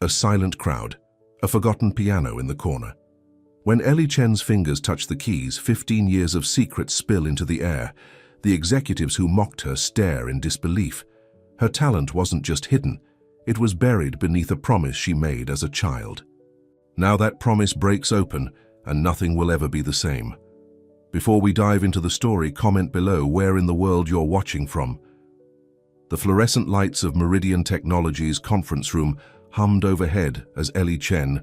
A silent crowd, a forgotten piano in the corner. When Ellie Chen's fingers touch the keys, 15 years of secrets spill into the air. The executives who mocked her stare in disbelief. Her talent wasn't just hidden, it was buried beneath a promise she made as a child. Now that promise breaks open, and nothing will ever be the same. Before we dive into the story, comment below where in the world you're watching from. The fluorescent lights of Meridian Technologies' conference room hummed overhead as Ellie Chen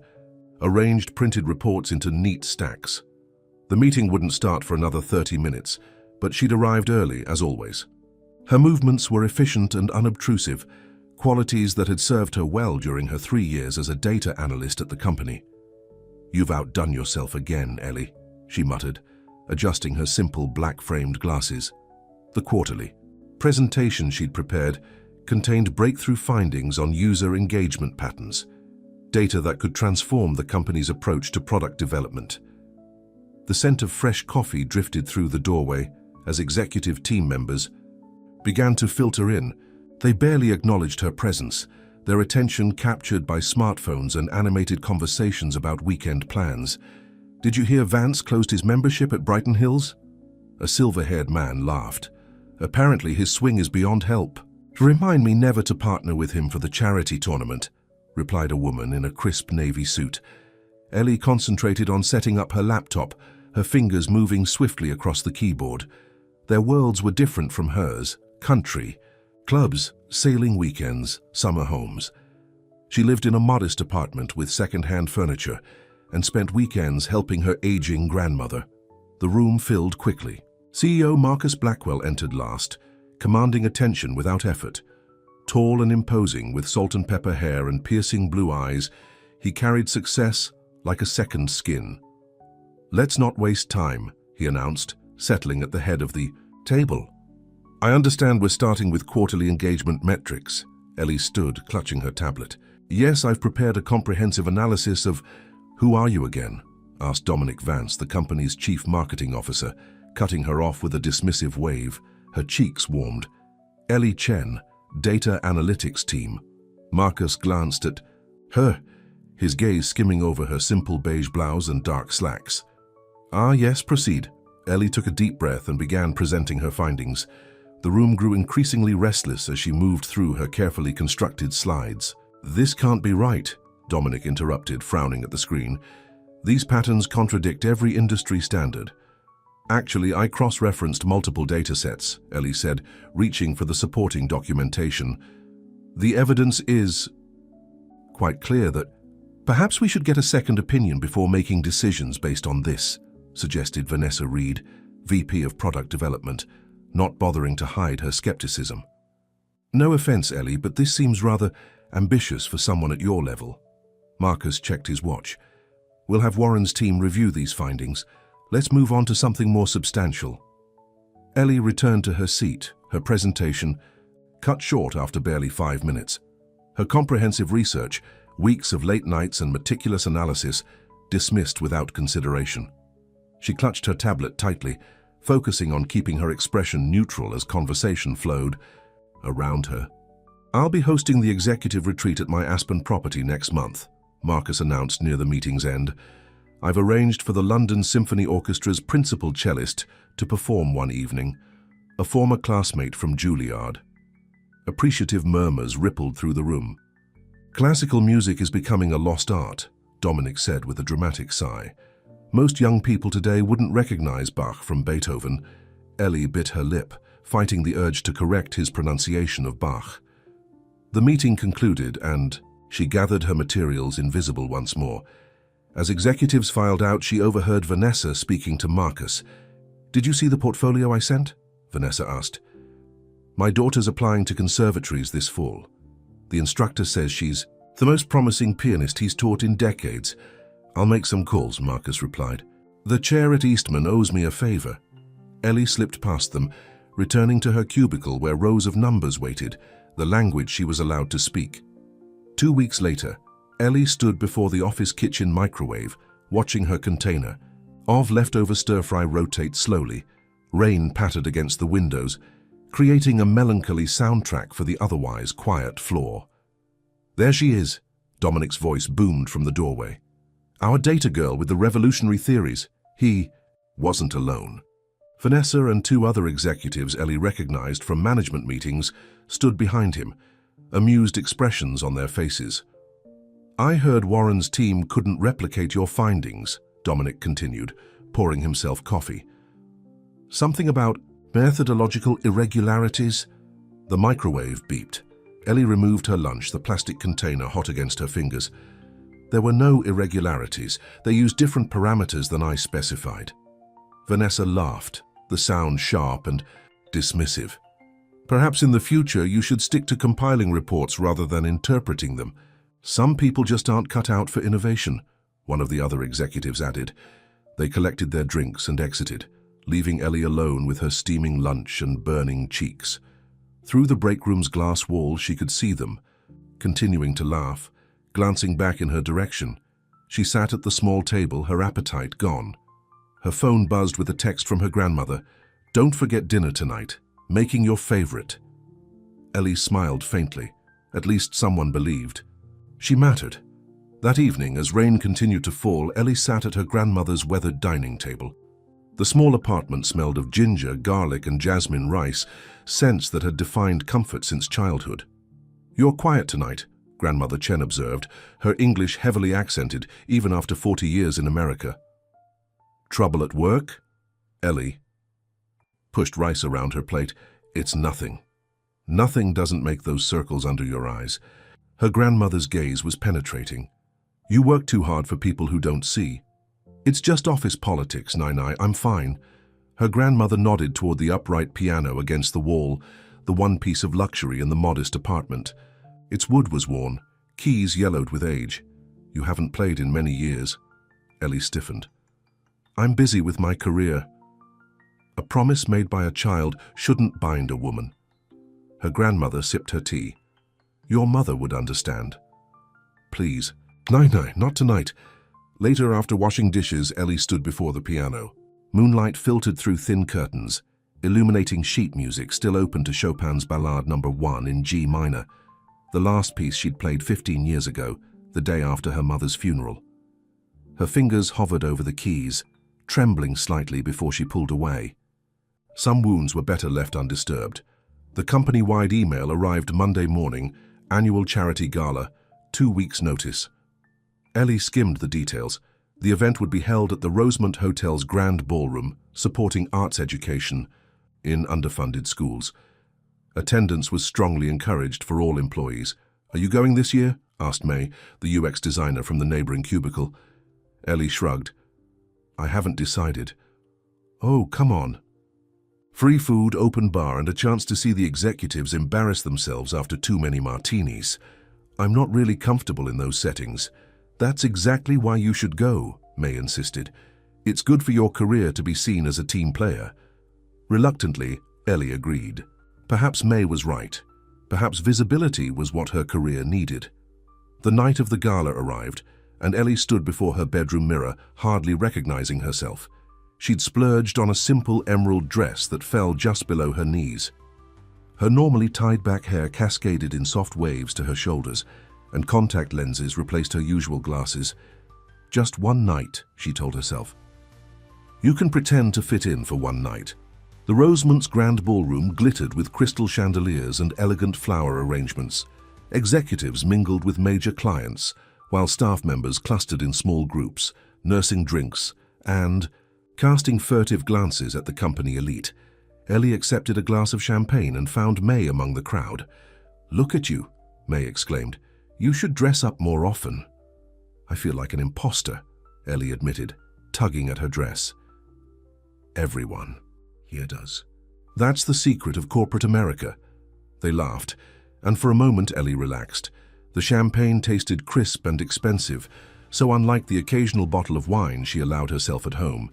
arranged printed reports into neat stacks. The meeting wouldn't start for another 30 minutes, but she'd arrived early, as always. Her movements were efficient and unobtrusive, qualities that had served her well during her 3 years as a data analyst at the company. "You've outdone yourself again, Ellie," she muttered, adjusting her simple black-framed glasses. The quarterly presentation she'd prepared contained breakthrough findings on user engagement patterns, data that could transform the company's approach to product development. The scent of fresh coffee drifted through the doorway as executive team members began to filter in. They barely acknowledged her presence, their attention captured by smartphones and animated conversations about weekend plans. "Did you hear Vance closed his membership at Brighton Hills?" A silver-haired man laughed. "Apparently his swing is beyond help." "Remind me never to partner with him for the charity tournament," replied a woman in a crisp navy suit. Ellie concentrated on setting up her laptop, her fingers moving swiftly across the keyboard. Their worlds were different from hers. Country, clubs, sailing weekends, summer homes. She lived in a modest apartment with second-hand furniture and spent weekends helping her aging grandmother. The room filled quickly. CEO Marcus Blackwell entered last, commanding attention without effort. Tall and imposing, with salt and pepper hair and piercing blue eyes, he carried success like a second skin. "Let's not waste time," he announced, settling at the head of the table. "I understand we're starting with quarterly engagement metrics." Ellie stood, clutching her tablet. "Yes, I've prepared a comprehensive analysis of—" "Who are you again?" asked Dominic Vance, the company's chief marketing officer, cutting her off with a dismissive wave. Her cheeks warmed. "Ellie Chen, Data Analytics Team." Marcus glanced at her, his gaze skimming over her simple beige blouse and dark slacks. "Ah, yes, proceed." Ellie took a deep breath and began presenting her findings. The room grew increasingly restless as she moved through her carefully constructed slides. "This can't be right," Dominic interrupted, frowning at the screen. "These patterns contradict every industry standard." "Actually, I cross-referenced multiple datasets," Ellie said, reaching for the supporting documentation. "The evidence is quite clear that—" "Perhaps we should get a second opinion before making decisions based on this," suggested Vanessa Reed, VP of Product Development, not bothering to hide her skepticism. "No offense, Ellie, but this seems rather ambitious for someone at your level." Marcus checked his watch. "We'll have Warren's team review these findings. Let's move on to something more substantial." Ellie returned to her seat, her presentation cut short after barely 5 minutes. Her comprehensive research, weeks of late nights and meticulous analysis, dismissed without consideration. She clutched her tablet tightly, focusing on keeping her expression neutral as conversation flowed around her. "I'll be hosting the executive retreat at my Aspen property next month," Marcus announced near the meeting's end. "I've arranged for the London Symphony Orchestra's principal cellist to perform one evening, a former classmate from Juilliard." Appreciative murmurs rippled through the room. "Classical music is becoming a lost art," Dominic said with a dramatic sigh. "Most young people today wouldn't recognize Bach from Beethoven." Ellie bit her lip, fighting the urge to correct his pronunciation of Bach. The meeting concluded and she gathered her materials invisible once more. As executives filed out, she overheard Vanessa speaking to Marcus. "Did you see the portfolio I sent?" Vanessa asked. "My daughter's applying to conservatories this fall. The instructor says she's the most promising pianist he's taught in decades." "I'll make some calls," Marcus replied. "The chair at Eastman owes me a favor." Ellie slipped past them, returning to her cubicle where rows of numbers waited, the language she was allowed to speak. 2 weeks later, Ellie stood before the office kitchen microwave, watching her container of leftover stir-fry rotate slowly. Rain pattered against the windows, creating a melancholy soundtrack for the otherwise quiet floor. "There she is," Dominic's voice boomed from the doorway. Our data girl with the revolutionary theories. He wasn't alone. Vanessa and two other executives Ellie recognized from management meetings stood behind him, amused expressions on their faces. I heard Warren's team couldn't replicate your findings, Dominic continued, pouring himself coffee. Something about methodological irregularities? The microwave beeped. Ellie removed her lunch, the plastic container hot against her fingers. There were no irregularities. They used different parameters than I specified. Vanessa laughed, the sound sharp and dismissive. Perhaps in the future you should stick to compiling reports rather than interpreting them. Some people just aren't cut out for innovation, one of the other executives added. They collected their drinks and exited, leaving Ellie alone with her steaming lunch and burning cheeks. Through the break room's glass wall she could see them, continuing to laugh, glancing back in her direction. She sat at the small table, her appetite gone. Her phone buzzed with a text from her grandmother. "Don't forget dinner tonight. Making your favorite." Ellie smiled faintly. At least someone believed. She mattered. That evening, as rain continued to fall, Ellie sat at her grandmother's weathered dining table. The small apartment smelled of ginger, garlic, and jasmine rice, scents that had defined comfort since childhood. "You're quiet tonight," Grandmother Chen observed, her English heavily accented, even after 40 years in America. "Trouble at work?" Ellie pushed rice around her plate. "It's nothing. Nothing doesn't make those circles under your eyes." Her grandmother's gaze was penetrating. "You work too hard for people who don't see. It's just office politics, Nai. I'm fine." Her grandmother nodded toward the upright piano against the wall, the one piece of luxury in the modest apartment. Its wood was worn, keys yellowed with age. "You haven't played in many years." Ellie stiffened. "I'm busy with my career." A promise made by a child shouldn't bind a woman. Her grandmother sipped her tea. "Your mother would understand." "Please." Nai, not tonight." Later, after washing dishes, Ellie stood before the piano. Moonlight filtered through thin curtains, illuminating sheet music still open to Chopin's Ballade No. 1 in G minor, the last piece she'd played 15 years ago, the day after her mother's funeral. Her fingers hovered over the keys, trembling slightly before she pulled away. Some wounds were better left undisturbed. The company-wide email arrived Monday morning, annual charity gala, 2 weeks' notice. Ellie skimmed the details. The event would be held at the Rosemont Hotel's Grand Ballroom, supporting arts education in underfunded schools. Attendance was strongly encouraged for all employees. "Are you going this year?" asked May, the UX designer from the neighboring cubicle. Ellie shrugged. "I haven't decided." "Oh, come on." Free food, open bar, and a chance to see the executives embarrass themselves after too many martinis. "I'm not really comfortable in those settings." "That's exactly why you should go," May insisted. "It's good for your career to be seen as a team player." Reluctantly, Ellie agreed. Perhaps May was right. Perhaps visibility was what her career needed. The night of the gala arrived, and Ellie stood before her bedroom mirror, hardly recognizing herself. She'd splurged on a simple emerald dress that fell just below her knees. Her normally tied-back hair cascaded in soft waves to her shoulders, and contact lenses replaced her usual glasses. "Just one night," she told herself. You can pretend to fit in for one night. The Rosemont's Grand Ballroom glittered with crystal chandeliers and elegant flower arrangements. Executives mingled with major clients, while staff members clustered in small groups, nursing drinks and casting furtive glances at the company elite. Ellie accepted a glass of champagne and found May among the crowd. "Look at you," May exclaimed. "You should dress up more often." "I feel like an imposter," Ellie admitted, tugging at her dress. "Everyone here does. That's the secret of corporate America." They laughed, and for a moment Ellie relaxed. The champagne tasted crisp and expensive, so unlike the occasional bottle of wine she allowed herself at home.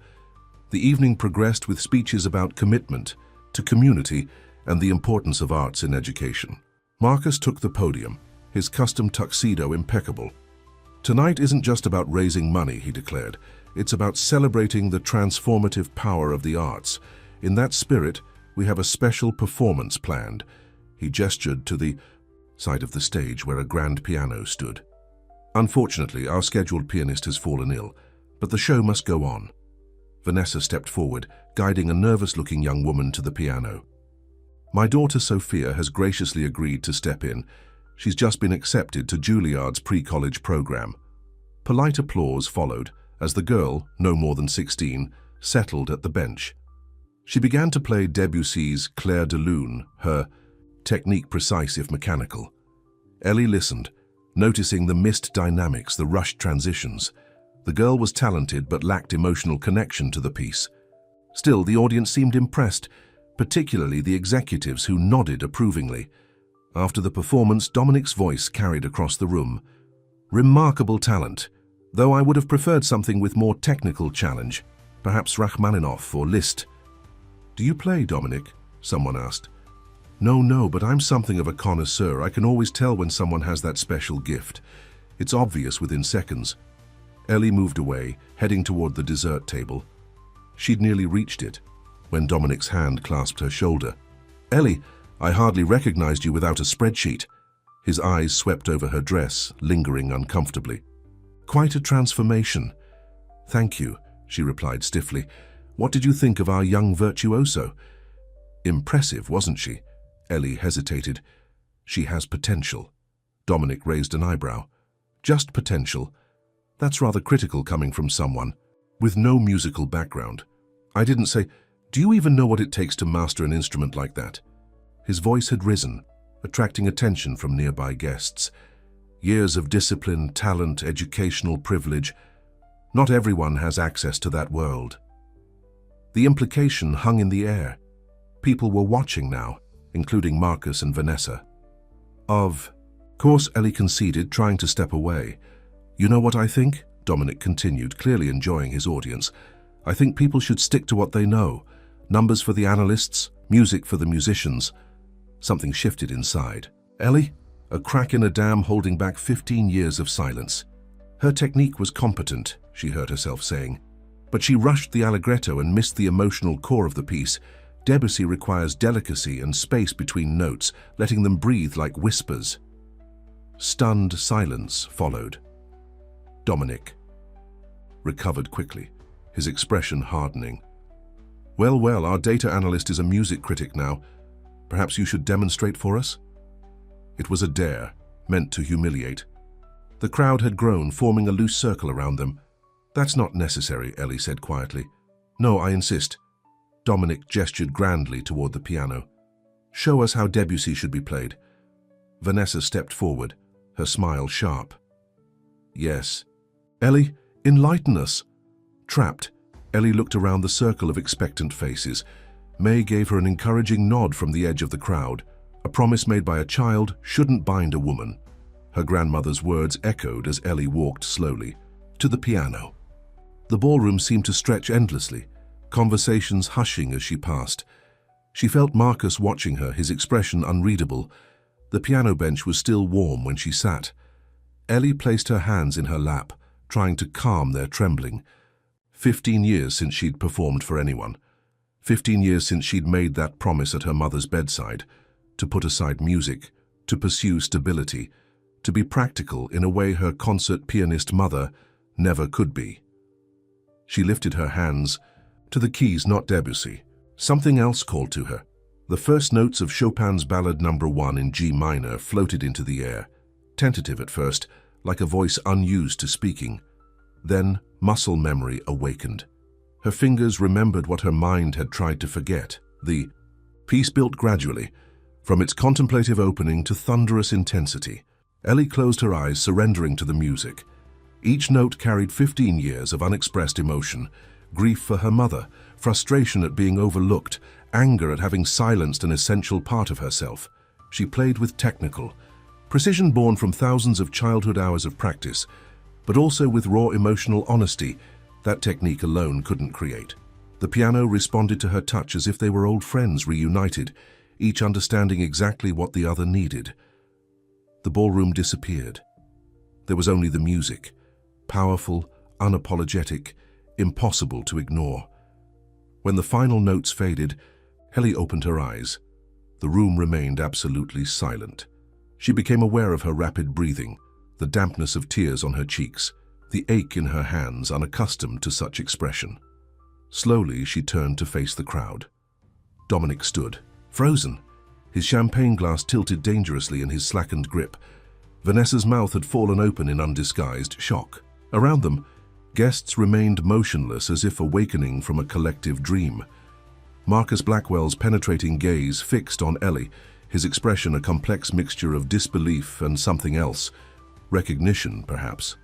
The evening progressed with speeches about commitment to community and the importance of arts in education. Marcus took the podium, his custom tuxedo impeccable. "Tonight isn't just about raising money," he declared. "It's about celebrating the transformative power of the arts. In that spirit, we have a special performance planned." He gestured to the side of the stage where a grand piano stood. Unfortunately, our scheduled pianist has fallen ill, but the show must go on. Vanessa stepped forward, guiding a nervous-looking young woman to the piano. My daughter Sophia has graciously agreed to step in. She's just been accepted to Juilliard's pre-college program. Polite applause followed as the girl, no more than 16, settled at the bench. She began to play Debussy's Clair de Lune, her technique precise if mechanical. Ellie listened, noticing the missed dynamics, the rushed transitions. The girl was talented but lacked emotional connection to the piece. Still, the audience seemed impressed, particularly the executives who nodded approvingly. After the performance, Dominic's voice carried across the room. Remarkable talent, though I would have preferred something with more technical challenge, perhaps Rachmaninoff or Liszt. Do you play, Dominic? Someone asked. No, but I'm something of a connoisseur. I can always tell when someone has that special gift. It's obvious within seconds. Ellie moved away, heading toward the dessert table. She'd nearly reached it when Dominic's hand clasped her shoulder. Ellie, I hardly recognized you without a spreadsheet. His eyes swept over her dress, lingering uncomfortably. Quite a transformation. Thank you, she replied stiffly. What did you think of our young virtuoso? Impressive, wasn't she? Ellie hesitated. She has potential. Dominic raised an eyebrow. Just potential. That's rather critical coming from someone with no musical background. I didn't say, do you even know what it takes to master an instrument like that? His voice had risen, attracting attention from nearby guests. Years of discipline, talent, educational privilege. Not everyone has access to that world. The implication hung in the air. People were watching now, including Marcus and Vanessa. Of course, Ellie conceded, trying to step away. You know what I think? Dominic continued, clearly enjoying his audience. I think people should stick to what they know. Numbers for the analysts, music for the musicians. Something shifted inside. Ellie? A crack in a dam holding back 15 years of silence. Her technique was competent, she heard herself saying. But she rushed the allegretto and missed the emotional core of the piece. Debussy requires delicacy and space between notes, letting them breathe like whispers. Stunned silence followed. Dominic recovered quickly, his expression hardening. Well, our data analyst is a music critic now. Perhaps you should demonstrate for us? It was a dare, meant to humiliate. The crowd had grown, forming a loose circle around them. That's not necessary, Ellie said quietly. No, I insist. Dominic gestured grandly toward the piano. Show us how Debussy should be played. Vanessa stepped forward, her smile sharp. Yes. Ellie, enlighten us. Trapped, Ellie looked around the circle of expectant faces. May gave her an encouraging nod from the edge of the crowd. A promise made by a child shouldn't bind a woman. Her grandmother's words echoed as Ellie walked slowly to the piano. The ballroom seemed to stretch endlessly, conversations hushing as she passed. She felt Marcus watching her, his expression unreadable. The piano bench was still warm when she sat. Ellie placed her hands in her lap, trying to calm their trembling. 15 years since she'd performed for anyone. 15 years since she'd made that promise at her mother's bedside, to put aside music, to pursue stability, to be practical in a way her concert pianist mother never could be. She lifted her hands to the keys, not Debussy. Something else called to her. The first notes of Chopin's Ballad No. 1 in G minor floated into the air, tentative at first, like a voice unused to speaking. Then muscle memory awakened. Her fingers remembered what her mind had tried to forget. The piece built gradually, from its contemplative opening to thunderous intensity. Ellie closed her eyes, surrendering to the music. Each note carried 15 years of unexpressed emotion, grief for her mother, frustration at being overlooked, anger at having silenced an essential part of herself. She played with technical precision born from thousands of childhood hours of practice, but also with raw emotional honesty that technique alone couldn't create. The piano responded to her touch as if they were old friends reunited, each understanding exactly what the other needed. The ballroom disappeared. There was only the music, powerful, unapologetic, impossible to ignore. When the final notes faded, Ellie opened her eyes. The room remained absolutely silent. She became aware of her rapid breathing, the dampness of tears on her cheeks, the ache in her hands unaccustomed to such expression. Slowly, she turned to face the crowd. Dominic stood, frozen, his champagne glass tilted dangerously in his slackened grip. Vanessa's mouth had fallen open in undisguised shock. Around them, guests remained motionless as if awakening from a collective dream. Marcus Blackwell's penetrating gaze fixed on Ellie, his expression a complex mixture of disbelief and something else, recognition, perhaps.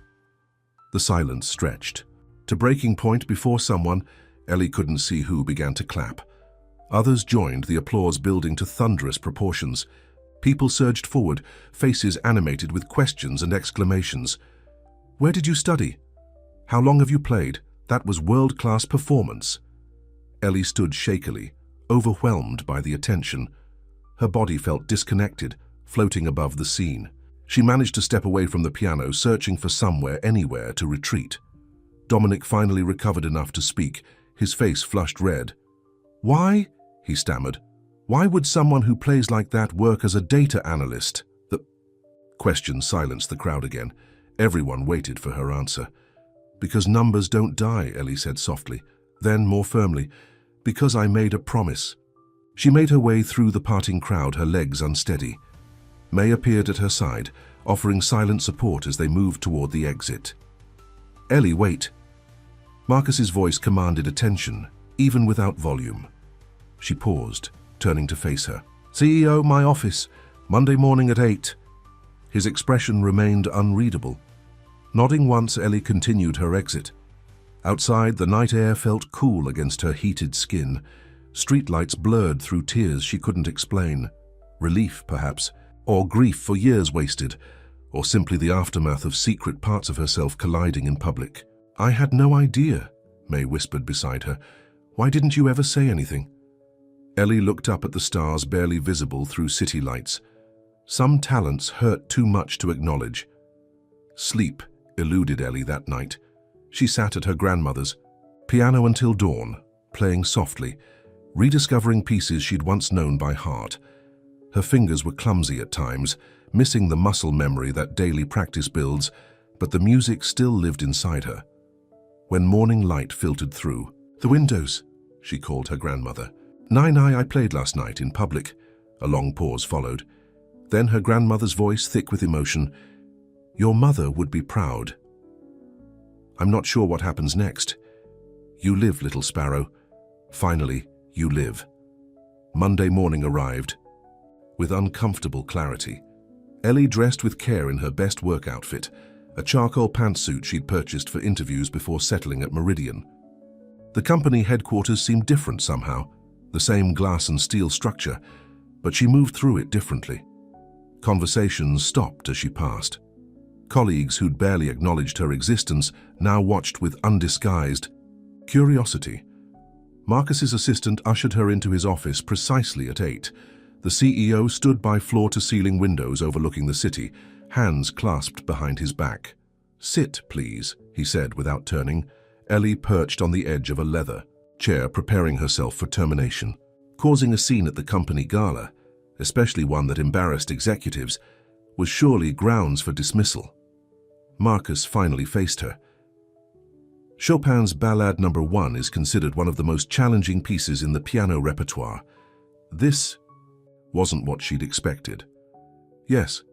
The silence stretched. To breaking point before someone, Ellie couldn't see who, began to clap. Others joined, the applause building to thunderous proportions. People surged forward, faces animated with questions and exclamations. "Where did you study? How long have you played? That was world-class performance." Ellie stood shakily, overwhelmed by the attention. Her body felt disconnected, floating above the scene. She managed to step away from the piano, searching for somewhere, anywhere, to retreat. Dominic finally recovered enough to speak, his face flushed red. "Why?" he stammered. "Why would someone who plays like that work as a data analyst?" The question silenced the crowd again. Everyone waited for her answer. "Because numbers don't die," Ellie said softly. Then, more firmly, "Because I made a promise." She made her way through the parting crowd, her legs unsteady. May appeared at her side, offering silent support as they moved toward the exit. "Ellie, wait." Marcus's voice commanded attention, even without volume. She paused, turning to face her. "CEO, my office, Monday morning at 8. His expression remained unreadable. Nodding once, Ellie continued her exit. Outside, the night air felt cool against her heated skin. Streetlights blurred through tears she couldn't explain. Relief, perhaps, or grief for years wasted, or simply the aftermath of secret parts of herself colliding in public. "I had no idea," May whispered beside her. "Why didn't you ever say anything?" Ellie looked up at the stars barely visible through city lights. Some talents hurt too much to acknowledge. Sleep eluded Ellie that night. She sat at her grandmother's, piano until dawn, playing softly, rediscovering pieces she'd once known by heart. Her fingers were clumsy at times, missing the muscle memory that daily practice builds, but the music still lived inside her. When morning light filtered through, "The windows," she called her grandmother. "Nine I played last night in public." A long pause followed. Then her grandmother's voice, thick with emotion, "Your mother would be proud." "I'm not sure what happens next. You live, little sparrow. Finally, you live." Monday morning arrived. With uncomfortable clarity. Ellie dressed with care in her best work outfit, a charcoal pantsuit she'd purchased for interviews before settling at Meridian. The company headquarters seemed different somehow, the same glass and steel structure, but she moved through it differently. Conversations stopped as she passed. Colleagues who'd barely acknowledged her existence now watched with undisguised curiosity. Marcus's assistant ushered her into his office precisely at 8. The CEO stood by floor-to-ceiling windows overlooking the city, hands clasped behind his back. "Sit, please," he said without turning. Ellie perched on the edge of a leather chair, preparing herself for termination. Causing a scene at the company gala, especially one that embarrassed executives, was surely grounds for dismissal. Marcus finally faced her. Chopin's Ballade No. 1 is considered one of the most challenging pieces in the piano repertoire. This wasn't what she'd expected. "Yes,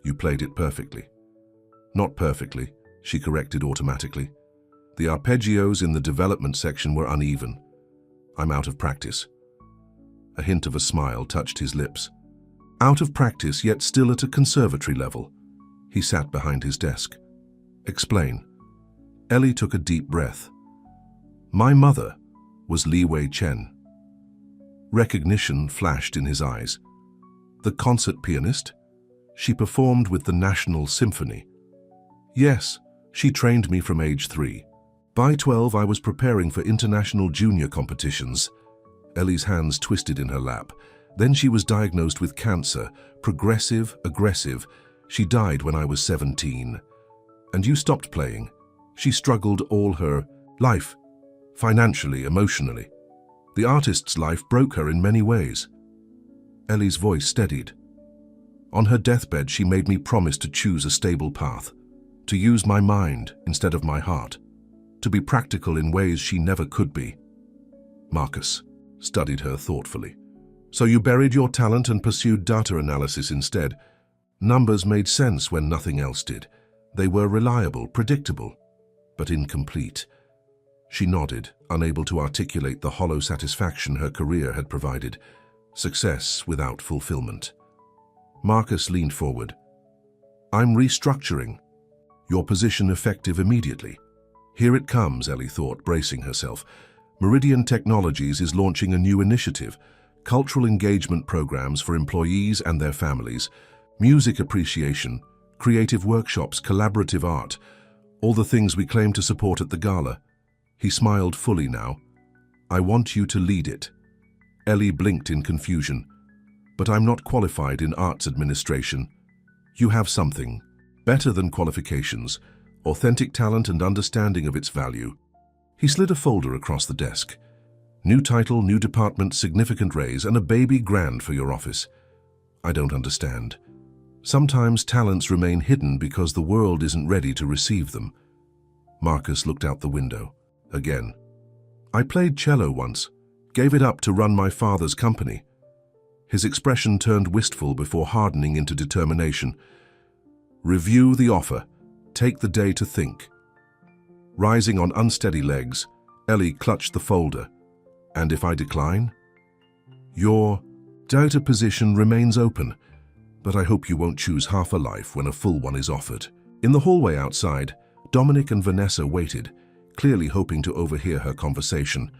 you played it perfectly." "Not perfectly," she corrected automatically. "The arpeggios in the development section were uneven. I'm out of practice." A hint of a smile touched his lips. Out of practice, yet still at a conservatory level. He sat behind his desk. "Explain." Ellie took a deep breath. "My mother was Li Wei Chen." Recognition flashed in his eyes. "The concert pianist? She performed with the National Symphony." "Yes, she trained me from age 3. By 12, I was preparing for international junior competitions." Ellie's hands twisted in her lap. "Then she was diagnosed with cancer, progressive, aggressive. She died when I was 17. And you stopped playing." She struggled all her life, financially, emotionally. The artist's life broke her in many ways. Ellie's voice steadied. On her deathbed, she made me promise to choose a stable path, to use my mind instead of my heart, to be practical in ways she never could be. Marcus studied her thoughtfully. So you buried your talent and pursued data analysis instead. Numbers made sense when nothing else did. They were reliable, predictable, but incomplete. She nodded, unable to articulate the hollow satisfaction her career had provided. Success without fulfillment. Marcus leaned forward. I'm restructuring. Your position effective immediately. Here it comes, Ellie thought, bracing herself. Meridian Technologies is launching a new initiative, cultural engagement programs for employees and their families, music appreciation, creative workshops, collaborative art, all the things we claim to support at the gala. He smiled fully now. I want you to lead it. Ellie blinked in confusion. But I'm not qualified in arts administration. You have something better than qualifications, authentic talent and understanding of its value. He slid a folder across the desk. New title, new department, significant raise, and a baby grand for your office. I don't understand. Sometimes talents remain hidden because the world isn't ready to receive them. Marcus looked out the window. Again. I played cello once, gave it up to run my father's company. His expression turned wistful before hardening into determination. Review the offer. Take the day to think. Rising on unsteady legs, Ellie clutched the folder. And if I decline? Your data position remains open, but I hope you won't choose half a life when a full one is offered. In the hallway outside, Dominic and Vanessa waited, clearly hoping to overhear her conversation.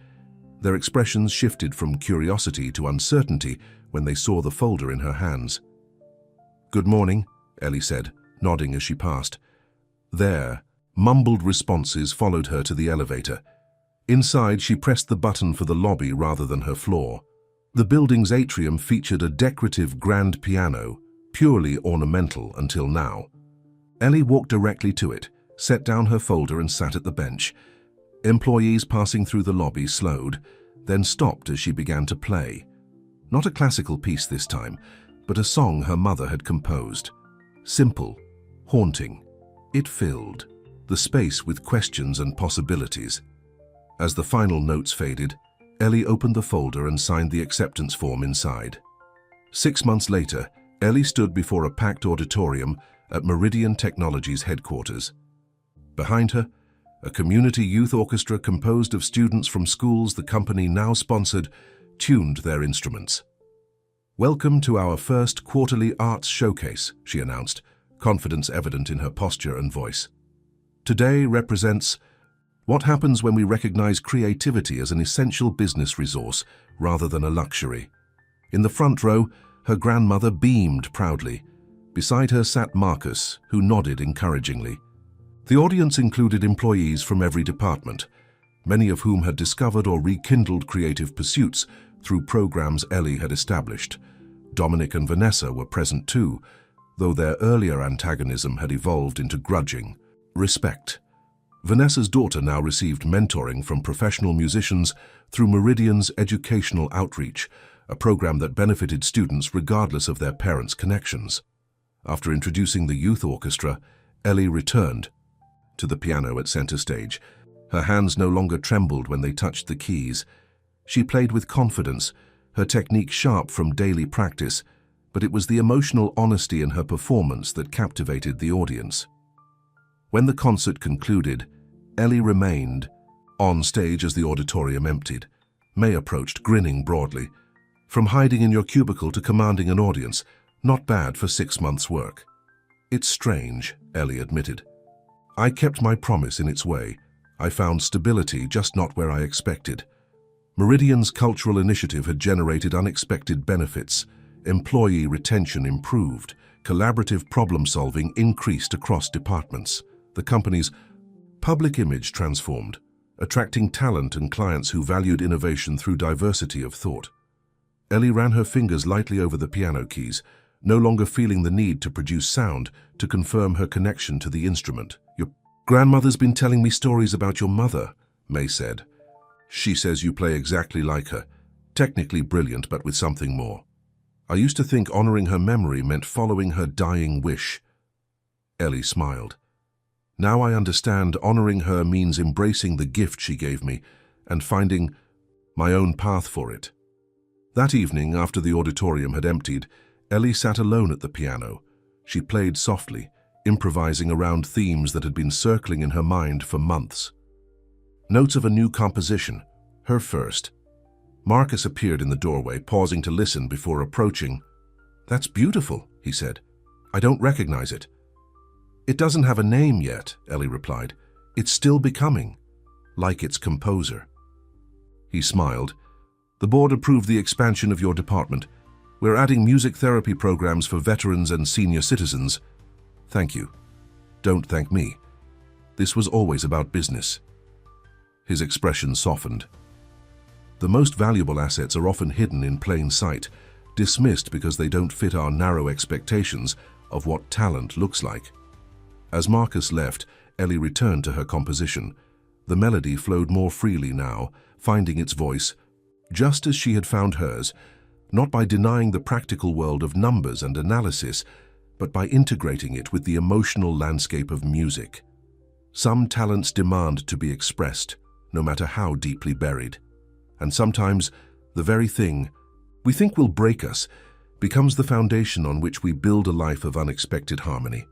Their expressions shifted from curiosity to uncertainty when they saw the folder in her hands. Good morning, Ellie said, nodding as she passed. There, mumbled responses followed her to the elevator. Inside, she pressed the button for the lobby rather than her floor. The building's atrium featured a decorative grand piano, purely ornamental until now. Ellie walked directly to it, set down her folder and sat at the bench. Employees passing through the lobby slowed, then stopped as she began to play. Not a classical piece this time, but a song her mother had composed. Simple, haunting. It filled the space with questions and possibilities. As the final notes faded, Ellie opened the folder and signed the acceptance form inside. 6 months later, Ellie stood before a packed auditorium at Meridian Technologies headquarters. Behind her, a community youth orchestra composed of students from schools the company now sponsored tuned their instruments. Welcome to our first quarterly arts showcase, she announced, confidence evident in her posture and voice. Today represents what happens when we recognize creativity as an essential business resource rather than a luxury. In the front row, her grandmother beamed proudly. Beside her sat Marcus, who nodded encouragingly. The audience included employees from every department, many of whom had discovered or rekindled creative pursuits through programs Ellie had established. Dominic and Vanessa were present too, though their earlier antagonism had evolved into grudging respect. Vanessa's daughter now received mentoring from professional musicians through Meridian's educational outreach, a program that benefited students regardless of their parents' connections. After introducing the youth orchestra, Ellie returned to the piano at center stage. Her hands no longer trembled when they touched the keys. She played with confidence, her technique sharp from daily practice, but it was the emotional honesty in her performance that captivated the audience. When the concert concluded, Ellie remained on stage as the auditorium emptied. May approached, grinning broadly. From hiding in your cubicle to commanding an audience, not bad for 6 months' work. It's strange, Ellie admitted. I kept my promise in its way. I found stability, just not where I expected. Meridian's cultural initiative had generated unexpected benefits. Employee retention improved. Collaborative problem-solving increased across departments. The company's public image transformed, attracting talent and clients who valued innovation through diversity of thought. Ellie ran her fingers lightly over the piano keys, no longer feeling the need to produce sound to confirm her connection to the instrument. Your grandmother's been telling me stories about your mother, May said. She says you play exactly like her, technically brilliant but with something more. I used to think honoring her memory meant following her dying wish. Ellie smiled. Now I understand honoring her means embracing the gift she gave me and finding my own path for it. That evening, after the auditorium had emptied, Ellie sat alone at the piano. She played softly, improvising around themes that had been circling in her mind for months. Notes of a new composition, her first. Marcus appeared in the doorway, pausing to listen before approaching. "That's beautiful," he said. "I don't recognize it." "It doesn't have a name yet," Ellie replied. "It's still becoming, like its composer." He smiled. "The board approved the expansion of your department. We're adding music therapy programs for veterans and senior citizens. Thank you. Don't thank me. This was always about business." His expression softened. The most valuable assets are often hidden in plain sight, dismissed because they don't fit our narrow expectations of what talent looks like. As Marcus left, Ellie returned to her composition. The melody flowed more freely now, finding its voice, just as she had found hers, not by denying the practical world of numbers and analysis, but by integrating it with the emotional landscape of music. Some talents demand to be expressed, no matter how deeply buried. And sometimes, the very thing we think will break us becomes the foundation on which we build a life of unexpected harmony.